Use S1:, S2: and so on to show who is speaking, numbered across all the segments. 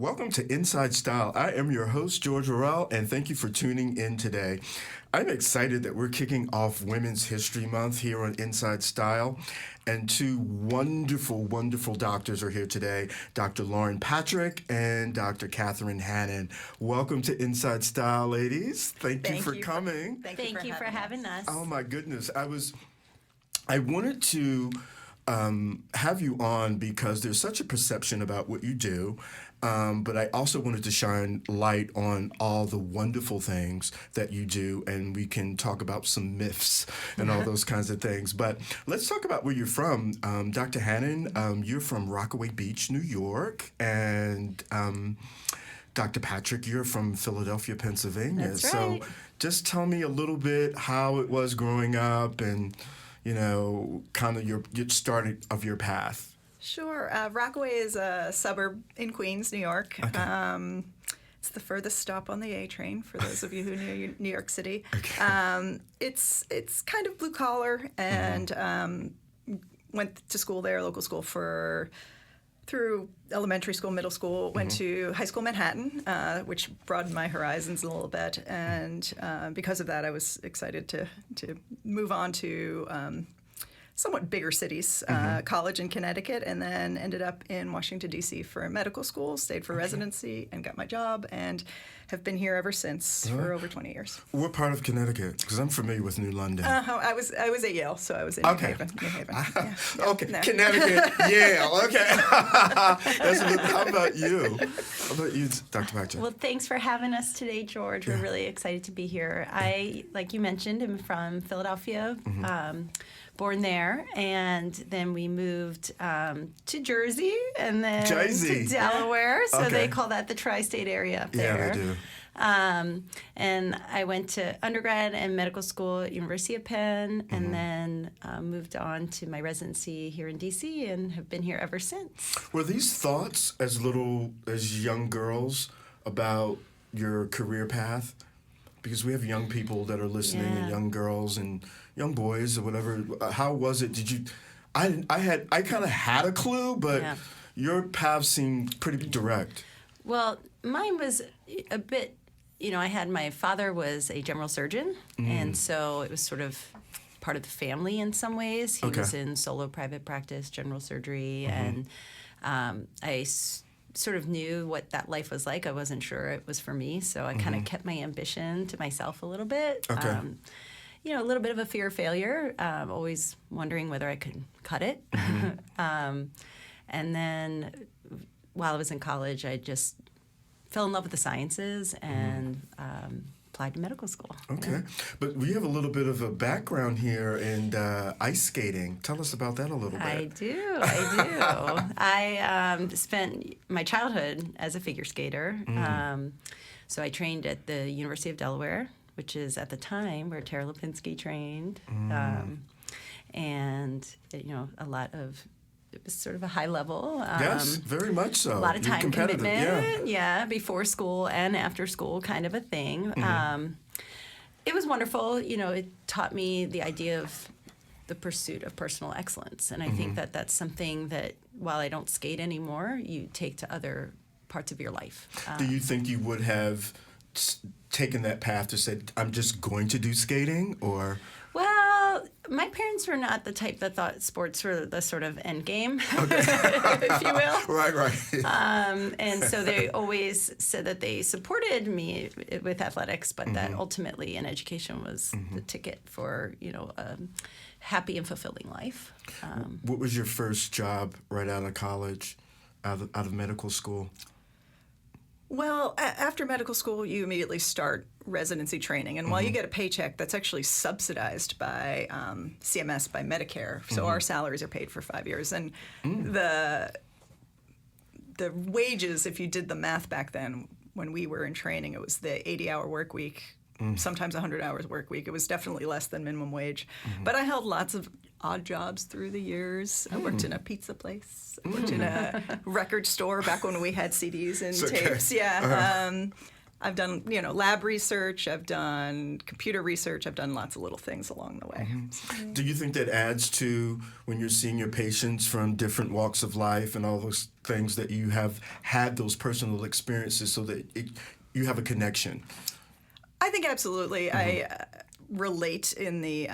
S1: Welcome to Inside Style. I am your host, George Worrell, and thank you for tuning in today. I'm excited that we're kicking off Women's History Month here on Inside Style, and two wonderful, wonderful doctors are here today, Dr. Lauren Patrick and Dr. Catherine Hannan. Welcome to Inside Style, ladies. Thank you for coming.
S2: Thank you for having us.
S1: Oh my goodness. I wanted to have you on because there's such a perception about what you do, but I also wanted to shine light on all the wonderful things that you do, and we can talk about some myths and all those kinds of things. But let's talk about where you're from. Dr. Hannan, you're from Rockaway Beach, New York, and Dr. Patrick, you're from Philadelphia, Pennsylvania.
S2: That's right.
S1: So just tell me a little bit how it was growing up and kind of your start of your path.
S3: Sure. Rockaway is a suburb in Queens, New York. Okay. It's the furthest stop on the A train for those of you who know New York City. Okay. It's kind of blue collar, and went to school there, local school through elementary school, middle school, went to high school Manhattan, which broadened my horizons a little bit. And because of that, I was excited to move on to somewhat bigger cities, college in Connecticut, and then ended up in Washington, D.C. for medical school, stayed for residency, and got my job, and have been here ever since for over 20 years.
S1: What part of Connecticut? Because I'm familiar with New London.
S3: I was at Yale, so I was in New Haven. Yeah.
S1: Okay,
S3: No.
S1: Connecticut, Yale, okay. How about you? How about you, Dr. Patrick?
S2: Well, thanks for having us today, George. We're really excited to be here. I, like you mentioned, am from Philadelphia, born there, and then we moved to Jersey, and then to Delaware. So they call that the tri-state area up there.
S1: Yeah, they do.
S2: And I went to undergrad and medical school at University of Penn, and then moved on to my residency here in D.C. and have been here ever since.
S1: Were these thoughts as young girls about your career path? Because we have young people that are listening, and young girls and young boys or whatever. How was it? Did you? I kind of had a clue, but your path seemed pretty direct.
S2: Well, mine was a bit. My father was a general surgeon, and so it was sort of part of the family in some ways. He was in solo private practice, general surgery, and I sort of knew what that life was like. I wasn't sure it was for me, so I kind of kept my ambition to myself a little bit.
S1: Okay.
S2: A little bit of a fear of failure, always wondering whether I could cut it. And then while I was in college, I just fell in love with the sciences and applied to medical school.
S1: Okay. But we have a little bit of a background here in ice skating. Tell us about that a little bit.
S2: I do. I spent my childhood as a figure skater. So I trained at the University of Delaware, which is at the time where Tara Lipinski trained. And, a lot of... It was sort of a high level.
S1: Yes, very much so.
S2: A lot of time commitment.
S1: Yeah,
S2: before school and after school kind of a thing. It was wonderful. It taught me the idea of the pursuit of personal excellence. And I think that that's something that, while I don't skate anymore, you take to other parts of your life.
S1: Do you think you would have taken that path to say, I'm just going to do skating, or...
S2: Well, my parents were not the type that thought sports were the sort of end game, if you will.
S1: Right.
S2: And so they always said that they supported me with athletics, but that ultimately an education was the ticket for, a happy and fulfilling life.
S1: What was your first job right out of college, out of medical school?
S3: Well, after medical school, you immediately start residency training. And while you get a paycheck, that's actually subsidized by CMS, by Medicare. So our salaries are paid for 5 years. And the wages, if you did the math back then, when we were in training, it was the 80-hour work week, sometimes 100 hours work week. It was definitely less than minimum wage. But I held lots of odd jobs through the years. I worked in a pizza place. I worked in a record store back when we had CDs and tapes. Yeah. I've done, lab research, I've done computer research, I've done lots of little things along the way.
S1: Do you think that adds to when you're seeing your patients from different walks of life and all those things that you have had those personal experiences so that you have a connection?
S3: I think absolutely. I relate in the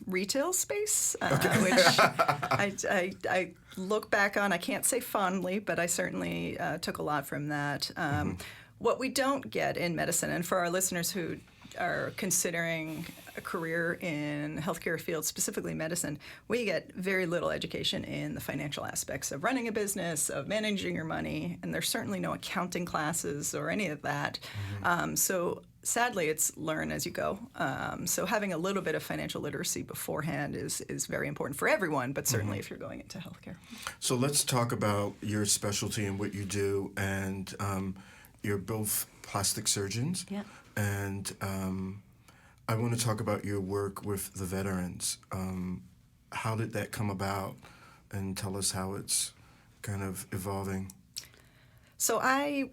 S3: retail space, which I look back on. I can't say fondly, but I certainly took a lot from that. What we don't get in medicine, and for our listeners who are considering a career in the healthcare field, specifically medicine, we get very little education in the financial aspects of running a business, of managing your money, and there's certainly no accounting classes or any of that. So sadly, it's learn as you go. So having a little bit of financial literacy beforehand is very important for everyone, but certainly if you're going into healthcare.
S1: So let's talk about your specialty and what you do. And you're both plastic surgeons.
S2: Yeah.
S1: And I want to talk about your work with the veterans. How did that come about? And tell us how it's kind of evolving.
S3: So I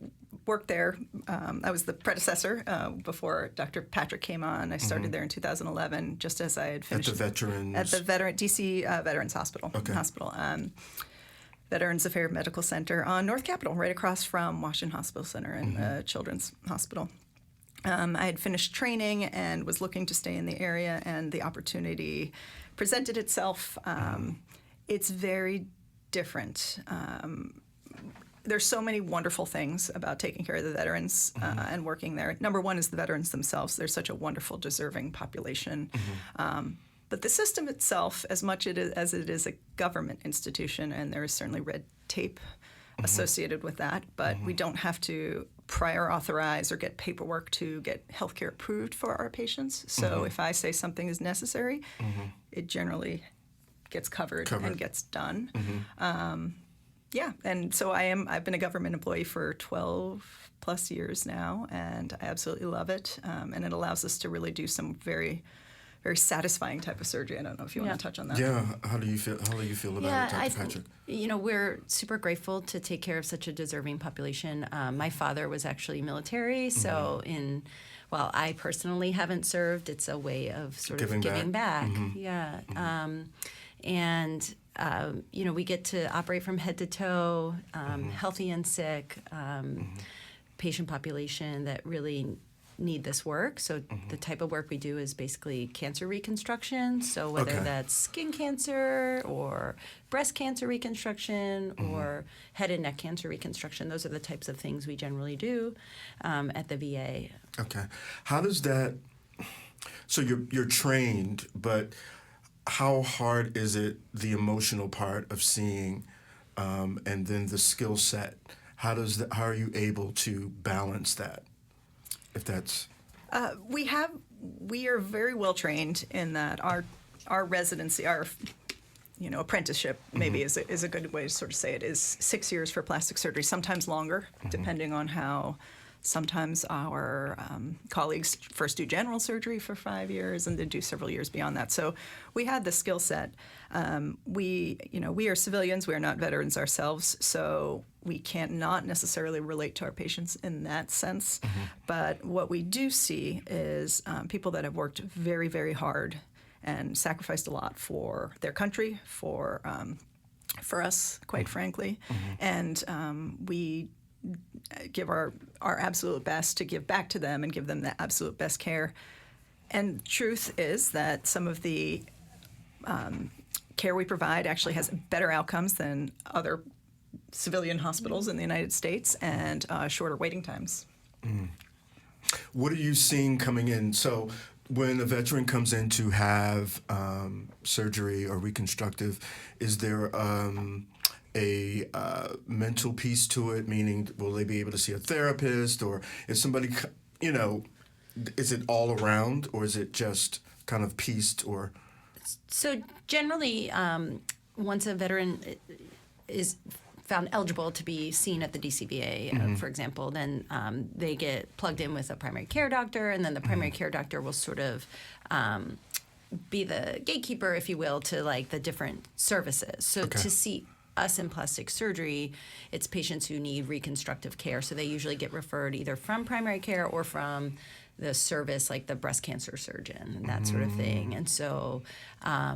S3: worked there. I was the predecessor before Dr. Patrick came on. I started there in 2011, just as I had finished
S1: at the
S3: DC Veterans Hospital. Veterans Affairs Medical Center on North Capitol, right across from Washington Hospital Center and Children's Hospital. I had finished training and was looking to stay in the area, and the opportunity presented itself. It's very different. There's so many wonderful things about taking care of the veterans and working there. Number one is the veterans themselves. They're such a wonderful, deserving population. But the system itself, as much as it is a government institution, and there is certainly red tape associated with that, but we don't have to prior authorize or get paperwork to get healthcare approved for our patients. So if I say something is necessary, it generally gets covered and gets done. Yeah, and so I've been a government employee for 12 plus years now, and I absolutely love it. And it allows us to really do some very, very satisfying type of surgery. I don't know if you want to touch on that.
S1: Yeah, how do you feel about it, Dr. Patrick?
S2: We're super grateful to take care of such a deserving population. My father was actually military, so while I personally haven't served, it's a way of sort of giving back. Yeah. And we get to operate from head to toe, healthy and sick, patient population that really need this work. So the type of work we do is basically cancer reconstruction. So whether that's skin cancer or breast cancer reconstruction or head and neck cancer reconstruction, those are the types of things we generally do at the VA.
S1: Okay. How does that, so you're trained, but how hard is it, the emotional part of seeing and then the skill set? How are you able to balance that? If that's
S3: we are very well trained in that our residency, our apprenticeship maybe is a good way to sort of say it, is 6 years for plastic surgery, sometimes longer, depending on how. Sometimes our colleagues first do general surgery for 5 years and then do several years beyond that. So we had the skill set. We are civilians. We are not veterans ourselves, so we can't not necessarily relate to our patients in that sense. But what we do see is people that have worked very, very hard and sacrificed a lot for their country, for us, quite frankly, and we give our absolute best to give back to them and give them the absolute best care. And the truth is that some of the care we provide actually has better outcomes than other civilian hospitals in the United States and shorter waiting times.
S1: What are you seeing coming in? So when a veteran comes in to have surgery or reconstructive, is there a mental piece to it, meaning will they be able to see a therapist, or is somebody, is it all around, or is it just kind of pieced? Or
S2: so generally, once a veteran is found eligible to be seen at the DCVA, for example, then they get plugged in with a primary care doctor, and then the primary care doctor will sort of be the gatekeeper, if you will, to like the different services. So to see us in plastic surgery, it's patients who need reconstructive care. So they usually get referred either from primary care or from the service, like the breast cancer surgeon and that sort of thing. And so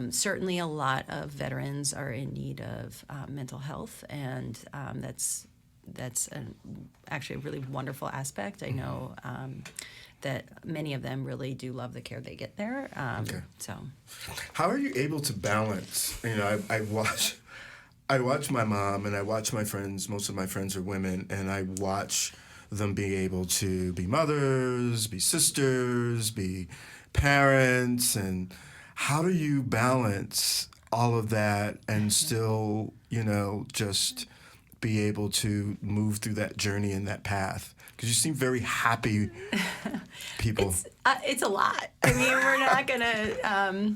S2: certainly a lot of veterans are in need of mental health, and that's actually a really wonderful aspect. I know that many of them really do love the care they get there. So,
S1: how are you able to balance? You know, I watch my mom, and I watch my friends. Most of my friends are women, and I watch them be able to be mothers, be sisters, be parents, and how do you balance all of that and still, you know, just be able to move through that journey and that path? Because you seem very happy people.
S2: It's a lot. I mean, we're not going to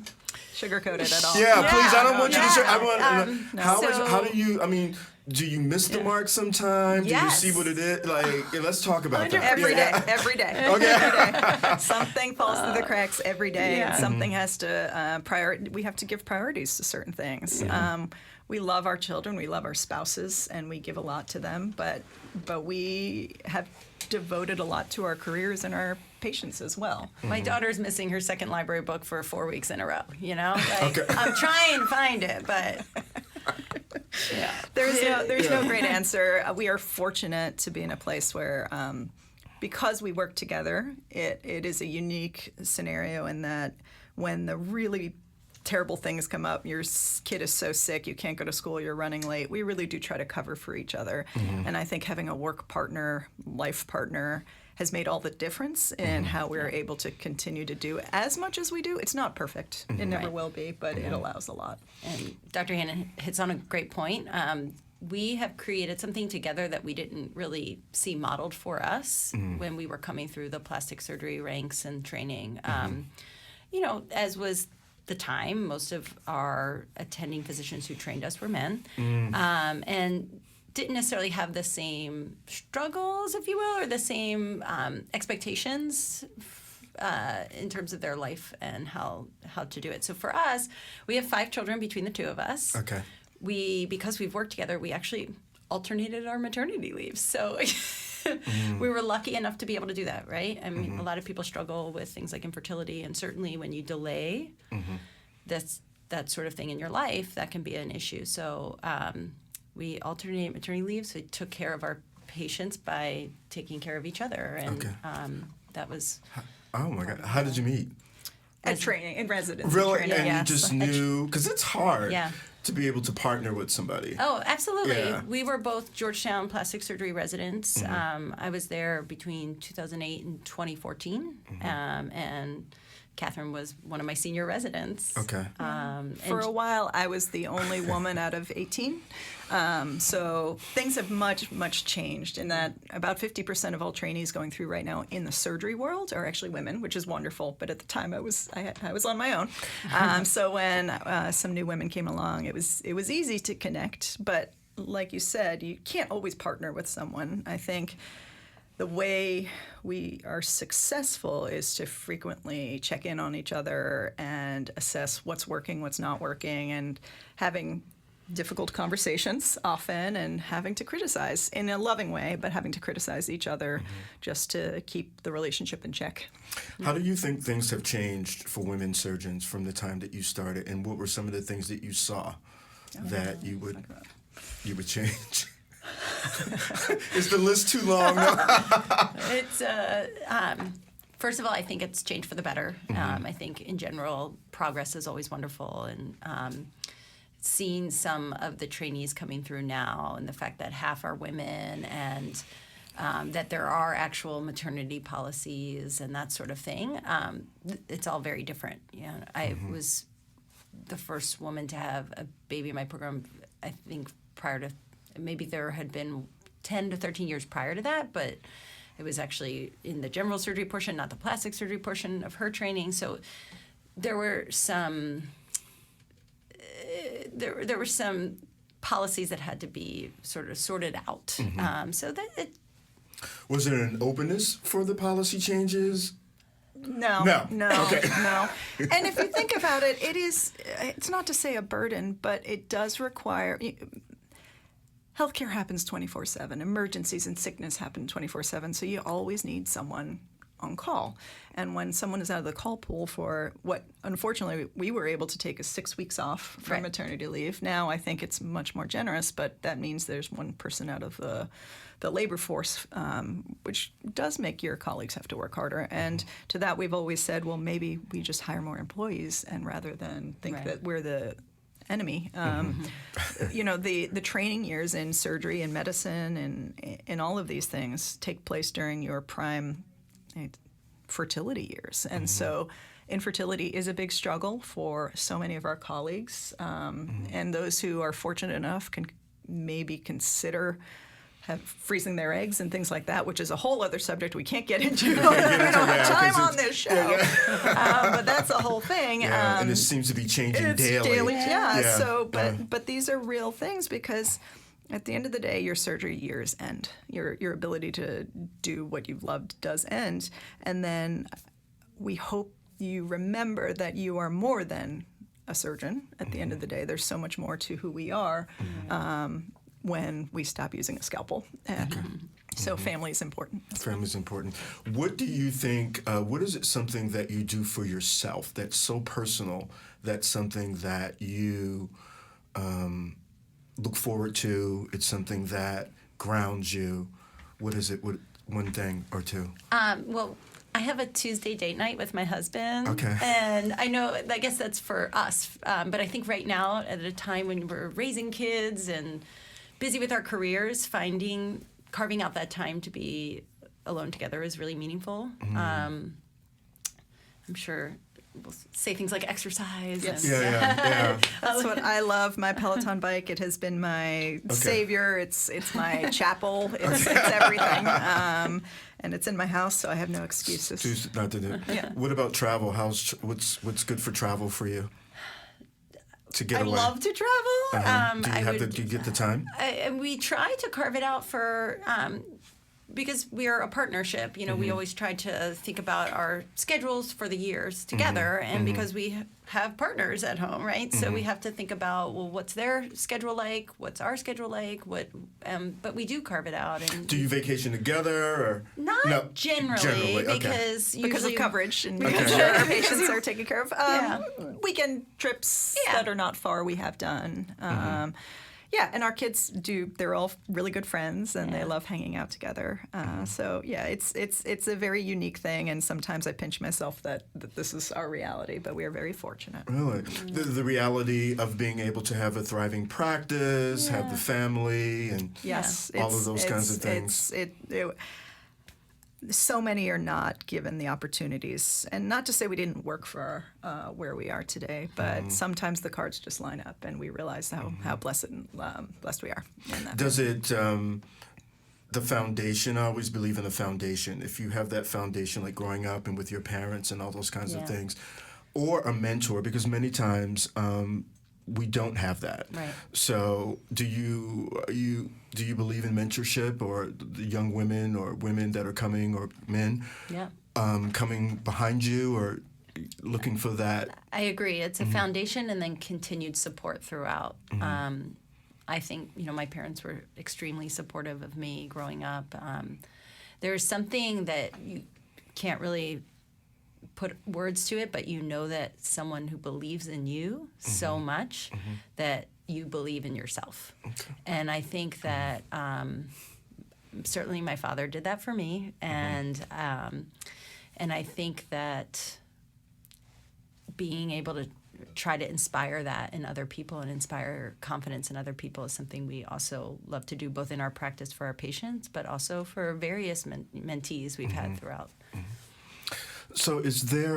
S3: sugarcoat it at all.
S1: Yeah, please. I don't want you to say. I want.
S2: So-
S1: How do you? I mean, do you miss the mark sometime?
S2: Yes.
S1: Do you see what it is? Like, let's talk about that.
S3: Every day,
S1: Yeah.
S3: every day.
S1: Okay.
S3: Every day. Something falls through the cracks every day, and
S2: Yeah.
S3: something has to we have to give priorities to certain things. We love our children, we love our spouses, and we give a lot to them. But we have devoted a lot to our careers and our patients as well.
S2: My daughter's missing her second library book for 4 weeks in a row, you know? Like,
S1: Okay.
S2: I'm trying to find it, but yeah.
S3: There's no great answer. We are fortunate to be in a place where, because we work together, it is a unique scenario in that when the really terrible things come up, your kid is so sick, you can't go to school, you're running late, we really do try to cover for each other. And I think having a work partner, life partner, has made all the difference in how we're able to continue to do as much as we do. It's not perfect. It never
S2: Right.
S3: will be, but it allows a lot.
S2: And Dr. Hannan hits on a great point. We have created something together that we didn't really see modeled for us when we were coming through the plastic surgery ranks and training. You know, as was the time, most of our attending physicians who trained us were men, and didn't necessarily have the same struggles, if you will, or the same expectations in terms of their life and how to do it. So for us, we have 5 children between the two of us.
S1: Okay.
S2: Because we've worked together, we actually alternated our maternity leaves. So we were lucky enough to be able to do that, right? I mean, a lot of people struggle with things like infertility, and certainly when you delay that sort of thing in your life, that can be an issue. So we alternated maternity leaves. We took care of our patients by taking care of each other, and that was.
S1: Oh my God! How did you meet?
S3: At training, in residency.
S1: Really?
S3: training.
S1: And
S2: Yeah.
S1: you just knew, because it's hard
S2: Yeah.
S1: to be able to partner with somebody.
S2: Oh, absolutely.
S1: Yeah.
S2: We were both Georgetown plastic surgery residents. I was there between 2008 and 2014, and Catherine was one of my senior residents.
S1: Okay.
S3: For a while, I was the only woman out of 18. So things have much changed in that about 50% of all trainees going through right now in the surgery world are actually women, which is wonderful. But at the time, I was on my own. So when some new women came along, it was easy to connect. But like you said, you can't always partner with someone. I think the way we are successful is to frequently check in on each other and assess what's working, what's not working, and having difficult conversations often, and having to criticize in a loving way, but having to criticize each other just to keep the relationship in check.
S1: How do you think things have changed for women surgeons from the time that you started, and what were some of the things that you saw that you would change? Is the list too long? No?
S2: It's first of all, I think it's changed for the better. I think in general, progress is always wonderful, and seeing some of the trainees coming through now, and the fact that half are women, and that there are actual maternity policies and that sort of thing. It's all very different. You know, I was the first woman to have a baby in my program. I think prior to, maybe there had been 10 to 13 years prior to that, but it was actually in the general surgery portion, not the plastic surgery portion of her training. So there were some there were some policies that had to be sort of sorted out. So that it,
S1: Was there an openness for the policy changes?
S3: No.
S1: Okay.
S3: No. And if you think about it, it's not to say a burden, but it does require. healthcare happens 24/7. Emergencies and sickness happen 24/7. So you always need someone on call. And when someone is out of the call pool for what, unfortunately, we were able to take 6 weeks off from
S2: Right.
S3: maternity leave. Now I think it's much more generous, but that means there's one person out of the labor force, which does make your colleagues have to work harder. And to that, we've always said, well, maybe we just hire more employees, and rather than think
S2: Right.
S3: that we're the enemy. You know, the training years in surgery and medicine and all of these things take place during your prime fertility years. And so infertility is a big struggle for so many of our colleagues. And those who are fortunate enough can maybe consider freezing their eggs and things like that, which is a whole other subject we can't get into. We don't have time on this show. But that's a whole thing.
S1: Yeah, and it seems to be changing daily.
S3: Yeah. So,
S1: Yeah.
S3: but these are real things, because at the end of the day, your surgery years end. Your ability to do what you've loved does end. And then we hope you remember that you are more than a surgeon at the end of the day. There's so much more to who we are when we stop using a scalpel. So family is important.
S1: Family's important. What do you think, what is it something that you do for yourself that's so personal, that's something that you look forward to, it's something that grounds you? What is it, one thing or two?
S2: Well, I have a Tuesday date night with my husband.
S1: Okay.
S2: And I guess that's for us. But I think right now, at a time when we're raising kids and busy with our careers, carving out that time to be alone together is really meaningful. I'm sure we'll say things like exercise.
S3: Yes.
S2: And,
S1: Yeah.
S3: That's what I love. My Peloton bike. It has been my savior. It's my chapel. It's everything. And it's in my house, so I have no excuses.
S1: Choose not to do it.
S3: Yeah.
S1: What about travel? What's good for travel for you? To get
S2: I
S1: away.
S2: love to travel.
S1: Do you get the time?
S2: And we try to carve it out for because we are a partnership. You know, we always try to think about our schedules for the years together, and because we have partners at home, right? So we have to think about, well, what's their schedule like? What's our schedule like? But we do carve it out. And
S1: Do you vacation together or
S2: not generally,
S1: okay.
S3: Because
S2: usually
S3: of coverage and making sure our patients are taken care of. Weekend trips that are not far we have done. Yeah, and our kids do. They're all really good friends, and they love hanging out together. So yeah, it's a very unique thing, and sometimes I pinch myself that this is our reality, but we are very fortunate.
S1: Really? The reality of being able to have a thriving practice, have the family, and
S3: Yes,
S1: all of those kinds of things.
S3: So many are not given the opportunities, and not to say we didn't work for where we are today, but sometimes the cards just line up, and we realize how blessed we are. In that.
S1: Does it, the foundation, I always believe in the foundation. If you have that foundation, like growing up and with your parents and all those kinds of things, or a mentor, because many times we don't have that.
S2: Right.
S1: So do you believe in mentorship, or the young women or women that are coming, or men coming behind you, or looking for that?
S2: I agree. It's a foundation and then continued support throughout. I think, my parents were extremely supportive of me growing up. There's something that you can't really put words to it, but that someone who believes in you so much that you believe in yourself. Okay. And I think that certainly my father did that for me, and I think that being able to try to inspire that in other people and inspire confidence in other people is something we also love to do, both in our practice for our patients, but also for various mentees we've had throughout.
S1: So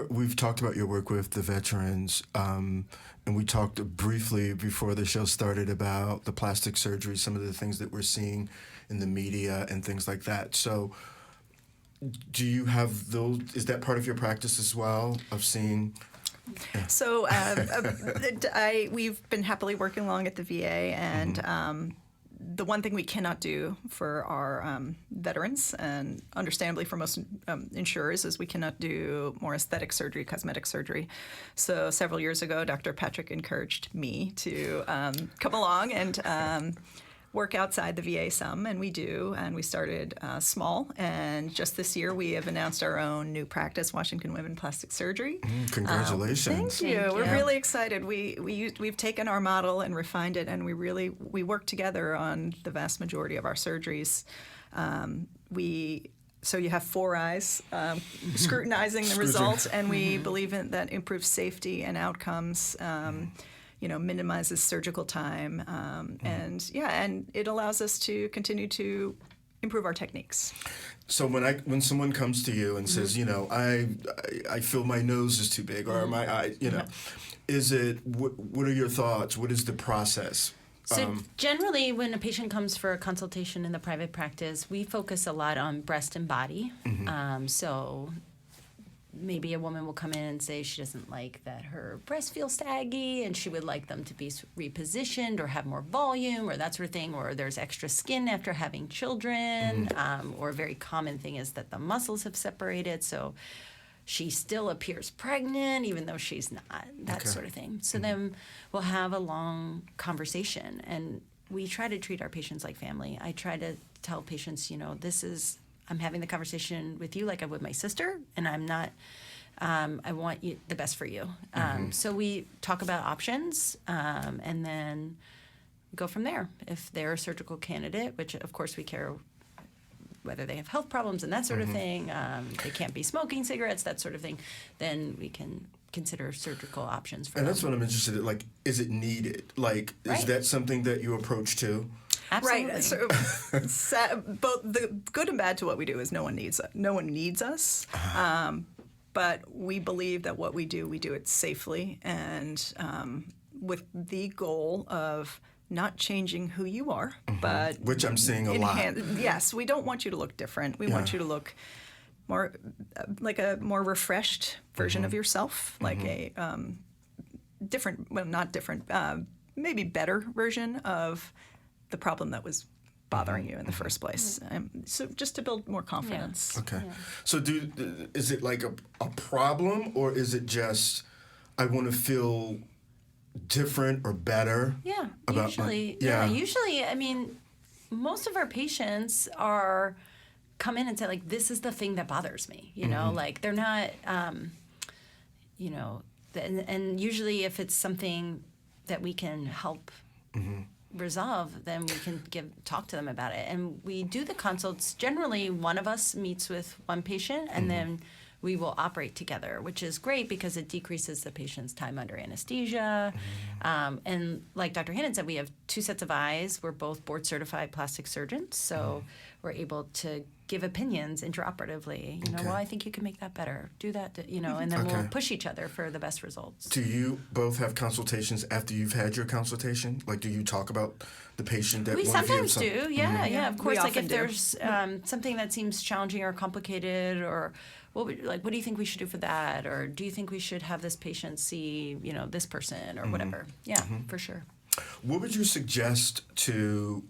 S1: we've talked about your work with the veterans, and we talked briefly before the show started about the plastic surgery, some of the things that we're seeing in the media and things like that. So do you have those, is that part of your practice as well, of seeing? Yeah.
S3: So we've been happily working along at the VA, and the one thing we cannot do for our veterans, and understandably for most insurers, is we cannot do more aesthetic surgery, cosmetic surgery. So several years ago, Dr. Patrick encouraged me to come along, and work outside the VA some, and we do, and we started small. And just this year, we have announced our own new practice, Washington Women Plastic Surgery.
S1: Congratulations.
S3: Thank you.
S2: Thank
S3: We're
S2: you.
S3: really excited. We've taken our model and refined it, and we work together on the vast majority of our surgeries. So you have four eyes scrutinizing the results, and we believe in that improves safety and outcomes. Minimizes surgical time, and it allows us to continue to improve our techniques.
S1: So when someone comes to you and says, I feel my nose is too big or my eye, what are your thoughts? What is the process?
S2: So generally, when a patient comes for a consultation in the private practice, we focus a lot on breast and body. So maybe a woman will come in and say she doesn't like that her breasts feel saggy and she would like them to be repositioned or have more volume or that sort of thing, or there's extra skin after having children, or a very common thing is that the muscles have separated, so she still appears pregnant even though she's not, that sort of thing. So then we'll have a long conversation, and we try to treat our patients like family. I try to tell patients, I'm having the conversation with you like I would my sister, and I'm not, I want the best for you. So we talk about options, and then go from there. If they're a surgical candidate, which of course we care whether they have health problems and that sort of thing, they can't be smoking cigarettes, that sort of thing, then we can consider surgical options for them.
S1: And that's what I'm interested in. Like, is it needed? Like, is that something that you approach too?
S2: Absolutely.
S3: Right. So, both the good and bad to what we do is no one needs us. But we believe that what we do it safely and with the goal of not changing who you are, but
S1: which I'm seeing a lot.
S3: Yes, we don't want you to look different. We want you to look more like a more refreshed version of yourself, like a different, well, not different, maybe better version of the problem that was bothering you in the first place. So just to build more confidence.
S1: Okay. So is it like a problem, or is it just I want to feel different or better?
S2: Yeah,
S1: about
S2: usually. Usually, I mean, most of our patients come in and say, like, this is the thing that bothers me. Like they're not, and usually if it's something that we can help resolve, then we can talk to them about it. And we do the consults. Generally, one of us meets with one patient, and then we will operate together, which is great because it decreases the patient's time under anesthesia. And like Dr. Hannan said, we have two sets of eyes. We're both board-certified plastic surgeons, so we're able to give opinions intraoperatively. Well, I think you can make that better. Do that, and then we'll push each other for the best results.
S1: Do you both have consultations after you've had your consultation? Like, do you talk about the patient that
S2: We
S1: one of you
S2: sometimes do, yeah, of course.
S3: We
S2: Like
S3: often
S2: if
S3: do.
S2: there's something that seems challenging or complicated, or what do you think we should do for that? Or do you think we should have this patient see, this person or whatever? Yeah, for sure.
S1: What would you suggest to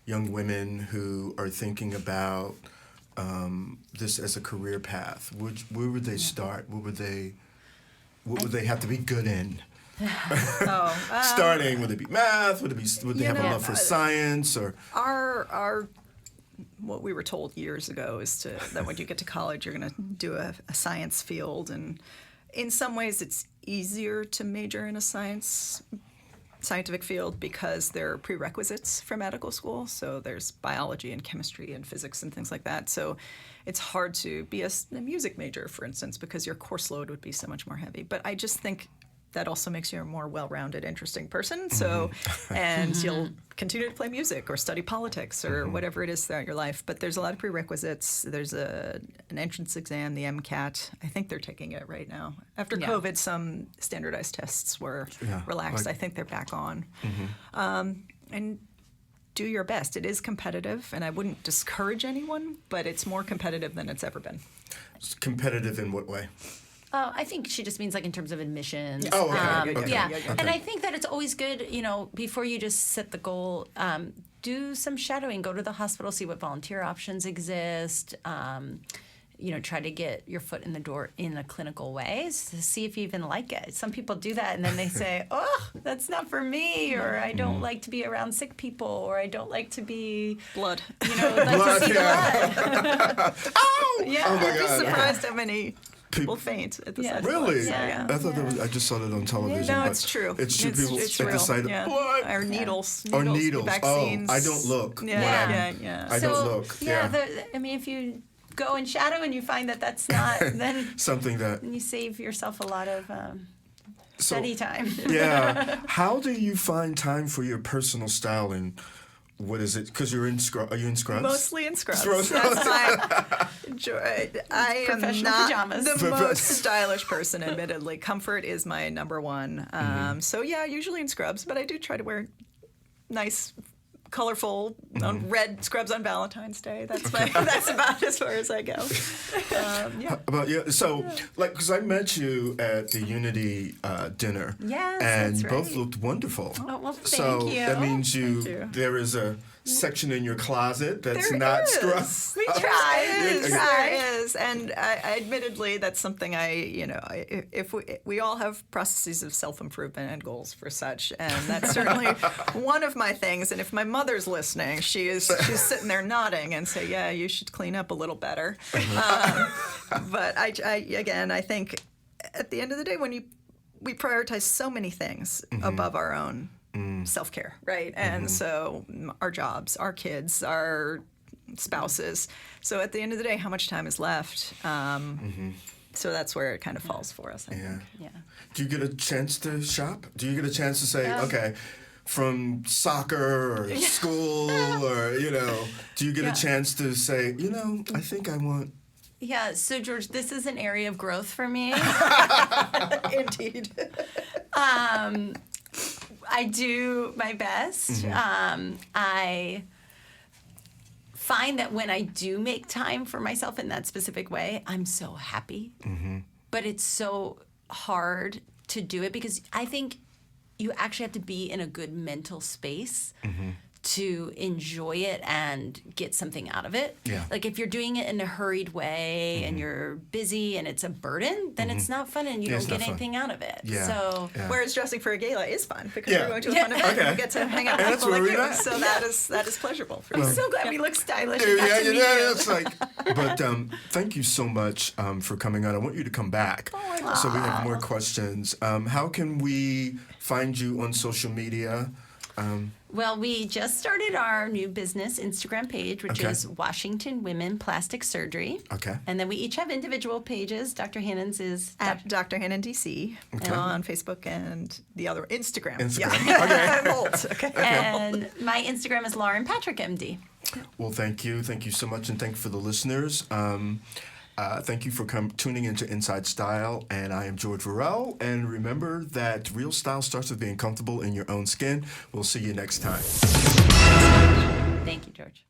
S1: young women who are thinking about this as a career path? Where would they start? What would they have to be good in? Starting, would it be math? Would they have a love for science? Or
S3: Our what we were told years ago is that when you get to college, you're going to do a science field, and in some ways, it's easier to major in a scientific field because there are prerequisites for medical school. So there's biology and chemistry and physics and things like that. So it's hard to be a music major, for instance, because your course load would be so much more heavy. But I just think that also makes you a more well-rounded, interesting person. So, and you'll continue to play music or study politics or whatever it is throughout your life. But there's a lot of prerequisites. There's an entrance exam, the MCAT. I think they're taking it right now. After COVID, some standardized tests were relaxed. I think they're back on. And do your best. It is competitive, and I wouldn't discourage anyone, but it's more competitive than it's ever been.
S1: competitive in what way?
S2: I think she just means like in terms of admissions.
S1: Oh, okay.
S2: Yeah.
S1: Okay.
S2: And I think that it's always good, before you just set the goal, do some shadowing. Go to the hospital, see what volunteer options exist. try to get your foot in the door in a clinical way to see if you even like it. Some people do that and then they say, oh, that's not for me, or I don't like to be around sick people, or I don't like to be
S3: Blood.
S2: Like to see blood.
S1: Oh!
S2: Yeah.
S1: Oh my
S3: I'm just
S1: God.
S3: surprised how many people faint at the sight of blood.
S1: Really?
S3: So,
S2: Yeah.
S1: I thought that was. I just saw that on television.
S3: No,
S1: but
S3: it's true.
S1: It's true. People
S3: it's
S1: at the
S3: real.
S1: sight of
S3: Yeah.
S1: blood.
S3: Or needles.
S1: Or needles.
S3: Vaccines.
S1: Oh, I don't look.
S3: Yeah.
S1: I don't look.
S2: Yeah. If you go in shadow and you find that that's not, then
S1: Something that.
S2: you save yourself a lot of
S1: So,
S2: study time.
S1: yeah. How do you find time for your personal styling? What is it? Because you're in scrubs. Are you in scrubs?
S3: Mostly in scrubs.
S1: Scrubs.
S3: That's my joy. I am
S2: Professional
S3: not
S2: pajamas.
S3: the most stylish person, admittedly. Comfort is my number one. So yeah, usually in scrubs, but I do try to wear nice, colorful, red scrubs on Valentine's Day. That's that's about as far as I go. Yeah.
S1: About you. So, because I met you at the Unity dinner.
S2: Yes,
S1: and
S2: that's
S1: you both
S2: right.
S1: looked wonderful.
S2: Oh, well, thank
S1: so
S2: you.
S1: that means
S3: Thank you.
S1: there is a section in your closet that's
S3: There
S1: not
S3: is.
S1: scrubs.
S2: We tried.
S3: There is, and I admittedly, that's something if we all have processes of self-improvement and goals for such, and that's certainly one of my things. And if my mother's listening, she's sitting there nodding and say, yeah, you should clean up a little better. But I think at the end of the day, when we prioritize so many things above our own self-care, right? And so our jobs, our kids, our spouses. So at the end of the day, how much time is left? So that's where it kind of falls for us, I think.
S2: Yeah.
S1: Do you get a chance to shop? Do you get a chance to say, okay, from soccer or school or, do you get a chance to say, I think I want...
S2: Yeah, so George, this is an area of growth for me.
S3: Indeed.
S2: I do my best. I find that when I do make time for myself in that specific way, I'm so happy. But it's so hard to do it because I think you actually have to be in a good mental space to enjoy it and get something out of it.
S1: Yeah.
S2: Like if you're doing it in a hurried way and you're busy and it's a burden, then it's not fun and you
S1: it's
S2: don't get
S1: not fun.
S2: anything out of it.
S1: Yeah.
S2: So
S1: Yeah.
S3: Whereas dressing for a gala is fun because
S1: Yeah.
S3: we're going to a fun event and we get to hang out with
S1: And that's
S3: people
S1: where
S3: like
S1: we're
S3: you.
S1: at.
S3: So that is pleasurable for
S2: I'm
S3: me.
S2: so glad we look stylish.
S1: Yeah,
S2: and got to meet you.
S1: it's like. But thank you so much for coming on. I want you to come back, so we have more questions. How can we find you on social media?
S2: Well, we just started our new business Instagram page, which
S1: Okay.
S2: is Washington Women Plastic Surgery.
S1: Okay.
S2: And then we each have individual pages. Dr. Hannan's is
S3: At Dr. Hannan DC on Facebook and the other Instagram.
S1: Instagram.
S3: Yeah. Bolt. Okay.
S2: and my Instagram is Lauren Patrick MD.
S1: Well, thank you so much, and thank you for the listeners. Thank you for tuning into Inside Style, and I am George Varell. And remember that real style starts with being comfortable in your own skin. We'll see you next time.
S2: Thank you, George.